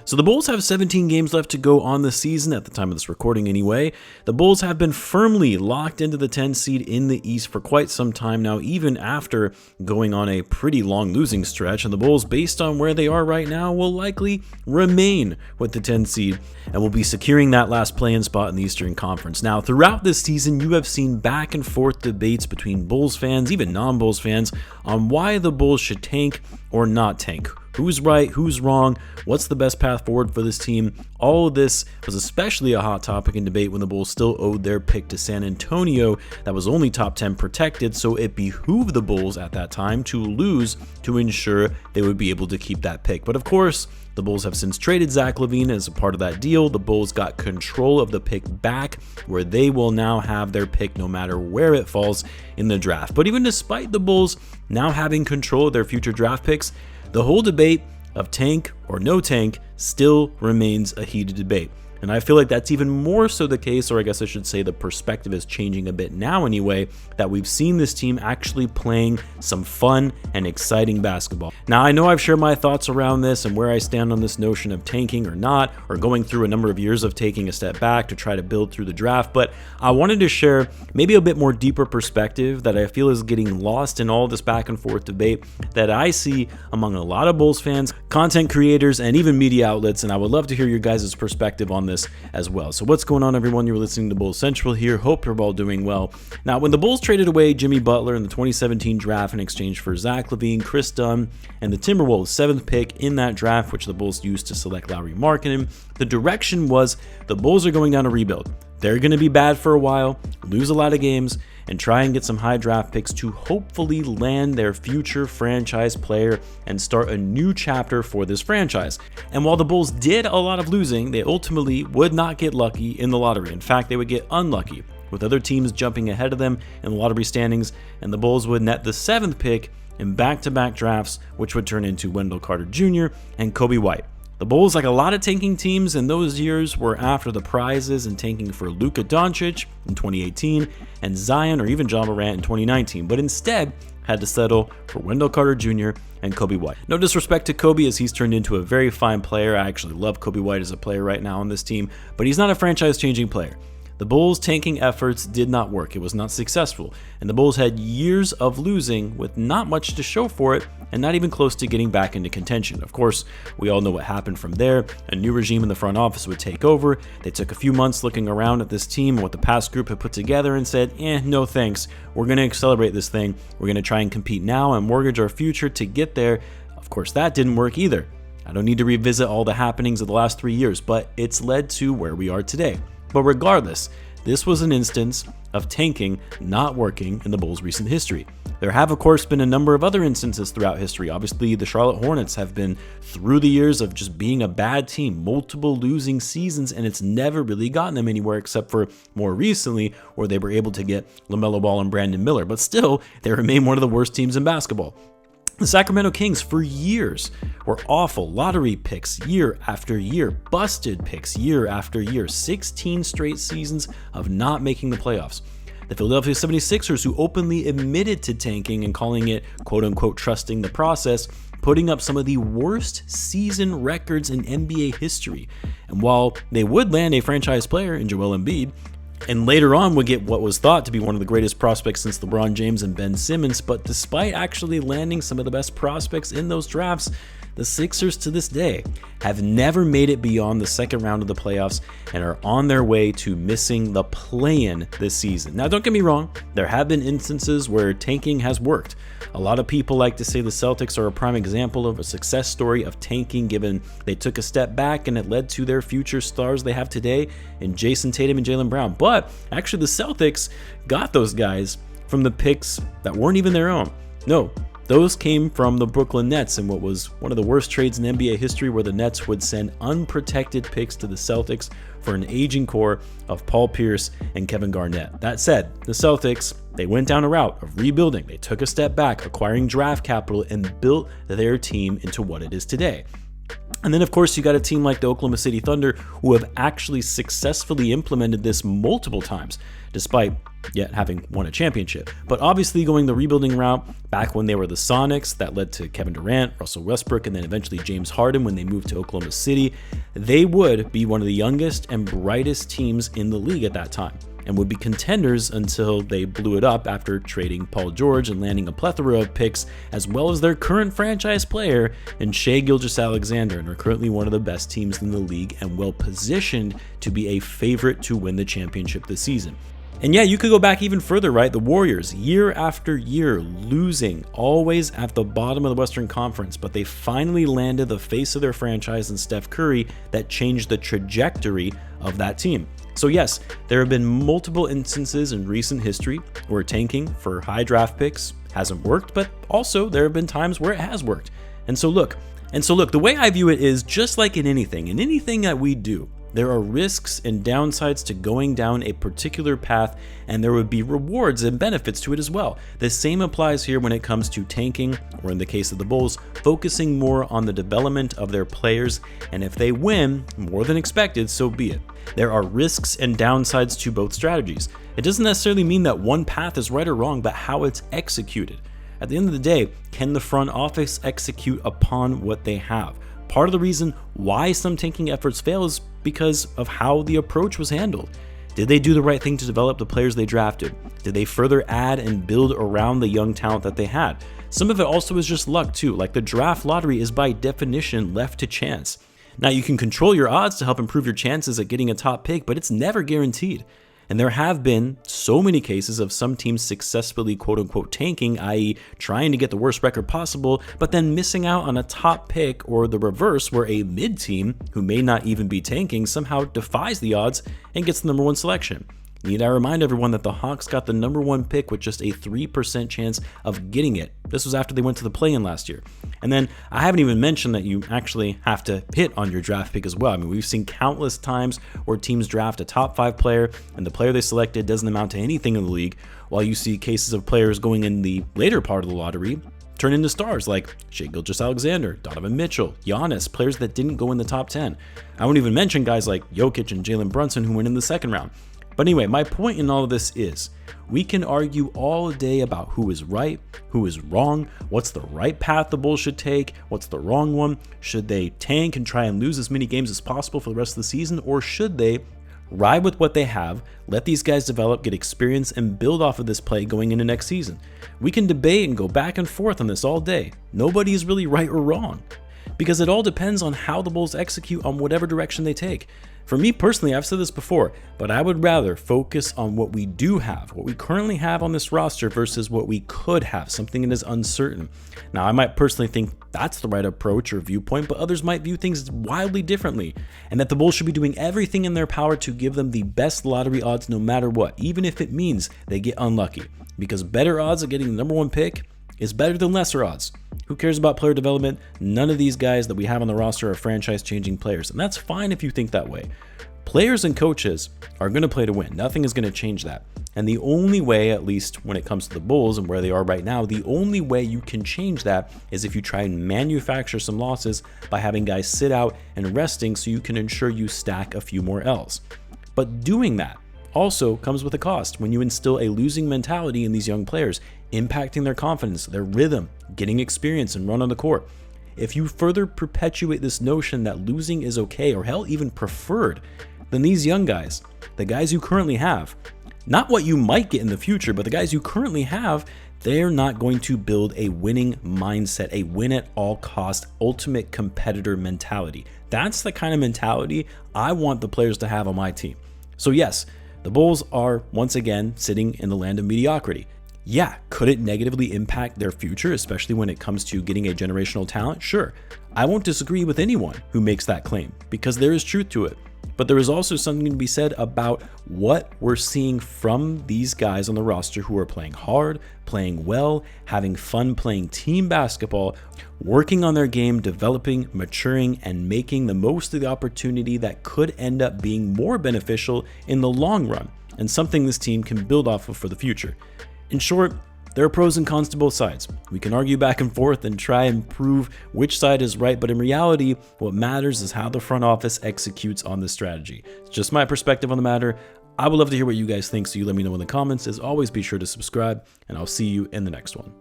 So the Bulls have 17 games left to go on the season at the time of this recording anyway. The Bulls have been firmly locked into the 10 seed in the East for quite some time now, even after going on a pretty long losing stretch. And the Bulls, based on where they are right now, will likely remain with the 10 seed and will be securing that last play-in spot in the Eastern Conference. Now, throughout this season, you have seen back and forth debates between Bulls fans, even non-Bulls fans, on why the Bulls should tank or not tank. Who's right? Who's wrong? What's the best path forward for this team? All of this was especially a hot topic in debate when the Bulls still owed their pick to San Antonio that was only top 10 protected, so it behooved the Bulls at that time to lose to ensure they would be able to keep that pick. But of course, the Bulls have since traded Zach LaVine as a part of that deal. The Bulls got control of the pick back, where they will now have their pick no matter where it falls in the draft. But even despite the Bulls now having control of their future draft picks, the whole debate of tank or no tank still remains a heated debate. And I feel like that's even more so the case, or I guess I should say the perspective is changing a bit now anyway, that we've seen this team actually playing some fun and exciting basketball. Now, I know I've shared my thoughts around this and where I stand on this notion of tanking or not, or going through a number of years of taking a step back to try to build through the draft, but I wanted to share maybe a bit more deeper perspective that I feel is getting lost in all this back and forth debate that I see among a lot of Bulls fans, content creators, and even media outlets, and I would love to hear your guys' perspective on this as well. So what's going on, everyone? You're listening to Bulls Central here. Hope you're all doing well. Now, when the Bulls traded away Jimmy Butler in the 2017 draft in exchange for Zach LaVine, Chris Dunn, and the Timberwolves' 7th pick in that draft, which the Bulls used to select Lauri Markkanen, the direction was the Bulls are going down a rebuild. They're going to be bad for a while, lose a lot of games, and try and get some high draft picks to hopefully land their future franchise player and start a new chapter for this franchise. And while the Bulls did a lot of losing, they ultimately would not get lucky in the lottery. In fact, they would get unlucky, with other teams jumping ahead of them in the lottery standings, and the Bulls would net the 7th pick in back-to-back drafts, which would turn into Wendell Carter Jr. and Kobe White. The Bulls, like a lot of tanking teams in those years, were after the prizes and tanking for Luka Doncic in 2018 and Zion or even Ja Morant in 2019, but instead had to settle for Wendell Carter Jr. and Kobe White. No disrespect to Kobe, as he's turned into a very fine player. I actually love Kobe White as a player right now on this team, but he's not a franchise-changing player. The Bulls' tanking efforts did not work. It was not successful, and the Bulls had years of losing with not much to show for it and not even close to getting back into contention. Of course, we all know what happened from there. A new regime in the front office would take over. They took a few months looking around at this team and what the past group had put together and said, no thanks. We're going to accelerate this thing. We're going to try and compete now and mortgage our future to get there. Of course, that didn't work either. I don't need to revisit all the happenings of the last 3 years, but it's led to where we are today. But regardless, this was an instance of tanking not working in the Bulls' recent history. There have, of course, been a number of other instances throughout history. Obviously, the Charlotte Hornets have been through the years of just being a bad team, multiple losing seasons, and it's never really gotten them anywhere except for more recently, where they were able to get LaMelo Ball and Brandon Miller. But still, they remain one of the worst teams in basketball. The Sacramento Kings for years were awful. Lottery picks year after year, busted picks year after year, 16 straight seasons of not making the playoffs. The Philadelphia 76ers, who openly admitted to tanking and calling it quote-unquote trusting the process, putting up some of the worst season records in NBA history. And while they would land a franchise player in Joel Embiid, and later on would get what was thought to be one of the greatest prospects since LeBron James and Ben Simmons, but despite actually landing some of the best prospects in those drafts, the Sixers to this day have never made it beyond the second round of the playoffs and are on their way to missing the play-in this season. Now, don't get me wrong, there have been instances where tanking has worked. A lot of people like to say the Celtics are a prime example of a success story of tanking, given they took a step back and it led to their future stars they have today in Jason Tatum and Jaylen Brown. But actually, the Celtics got those guys from the picks that weren't even their own. No, those came from the Brooklyn Nets in what was one of the worst trades in NBA history, where the Nets would send unprotected picks to the Celtics for an aging core of Paul Pierce and Kevin Garnett. That said, the Celtics, they went down a route of rebuilding. They took a step back, acquiring draft capital, and built their team into what it is today. And then, of course, you got a team like the Oklahoma City Thunder, who have actually successfully implemented this multiple times, despite yet having won a championship. But obviously going the rebuilding route back when they were the Sonics, that led to Kevin Durant, Russell Westbrook, and then eventually James Harden when they moved to Oklahoma City, they would be one of the youngest and brightest teams in the league at that time, and would be contenders until they blew it up after trading Paul George and landing a plethora of picks, as well as their current franchise player in Shai Gilgeous-Alexander, and are currently one of the best teams in the league and well positioned to be a favorite to win the championship this season. And yeah, you could go back even further, right? The Warriors, year after year, losing, always at the bottom of the Western Conference, but they finally landed the face of their franchise in Steph Curry that changed the trajectory of that team. So yes, there have been multiple instances in recent history where tanking for high draft picks hasn't worked, but also there have been times where it has worked. And so look, the way I view it is just like in anything that we do, there are risks and downsides to going down a particular path, and there would be rewards and benefits to it as well. The same applies here when it comes to tanking, or in the case of the Bulls, focusing more on the development of their players, and if they win more than expected, so be it. There are risks and downsides to both strategies. It doesn't necessarily mean that one path is right or wrong, but how it's executed. At the end of the day, can the front office execute upon what they have? Part of the reason why some tanking efforts fail is because of how the approach was handled. Did they do the right thing to develop the players they drafted? Did they further add and build around the young talent that they had? Some of it also is just luck too, like the draft lottery is by definition left to chance. Now you can control your odds to help improve your chances at getting a top pick, but it's never guaranteed. And there have been so many cases of some teams successfully quote-unquote tanking, i.e. trying to get the worst record possible, but then missing out on a top pick, or the reverse where a mid team, who may not even be tanking, somehow defies the odds and gets the number one selection. Need I remind everyone that the Hawks got the number one pick with just a 3% chance of getting it. This was after they went to the play-in last year. And then I haven't even mentioned that you actually have to hit on your draft pick as well. I mean, we've seen countless times where teams draft a top 5 player and the player they selected doesn't amount to anything in the league, while you see cases of players going in the later part of the lottery turn into stars like Shai Gilgeous-Alexander, Donovan Mitchell, Giannis, players that didn't go in the top 10. I won't even mention guys like Jokic and Jalen Brunson who went in the second round. But anyway, my point in all of this is, we can argue all day about who is right, who is wrong, what's the right path the Bulls should take, what's the wrong one, should they tank and try and lose as many games as possible for the rest of the season, or should they ride with what they have, let these guys develop, get experience, and build off of this play going into next season. We can debate and go back and forth on this all day. Nobody is really right or wrong, because it all depends on how the Bulls execute on whatever direction they take. For me personally, I've said this before, but I would rather focus on what we do have, what we currently have on this roster versus what we could have, something that is uncertain. Now, I might personally think that's the right approach or viewpoint, but others might view things wildly differently, and that the Bulls should be doing everything in their power to give them the best lottery odds no matter what, even if it means they get unlucky, because better odds of getting the number one pick is better than lesser odds. Who cares about player development? None of these guys that we have on the roster are franchise-changing players, and that's fine if you think that way. Players and coaches are going to play to win. Nothing is going to change that. And the only way, at least when it comes to the Bulls and where they are right now, the only way you can change that is if you try and manufacture some losses by having guys sit out and resting so you can ensure you stack a few more L's. But doing that also comes with a cost when you instill a losing mentality in these young players, impacting their confidence, their rhythm, getting experience and run on the court. If you further perpetuate this notion that losing is okay, or hell, even preferred, then these young guys, the guys you currently have, not what you might get in the future, but the guys you currently have, they're not going to build a winning mindset, a win at all cost, ultimate competitor mentality. That's the kind of mentality I want the players to have on my team. So yes, the Bulls are once again sitting in the land of mediocrity. Yeah, could it negatively impact their future, especially when it comes to getting a generational talent? Sure. I won't disagree with anyone who makes that claim, because there is truth to it. But there is also something to be said about what we're seeing from these guys on the roster who are playing hard, playing well, having fun playing team basketball, working on their game, developing, maturing, and making the most of the opportunity that could end up being more beneficial in the long run, and something this team can build off of for the future. In short, there are pros and cons to both sides. We can argue back and forth and try and prove which side is right, but in reality, what matters is how the front office executes on this strategy. It's just my perspective on the matter. I would love to hear what you guys think, so you let me know in the comments. As always, be sure to subscribe, and I'll see you in the next one.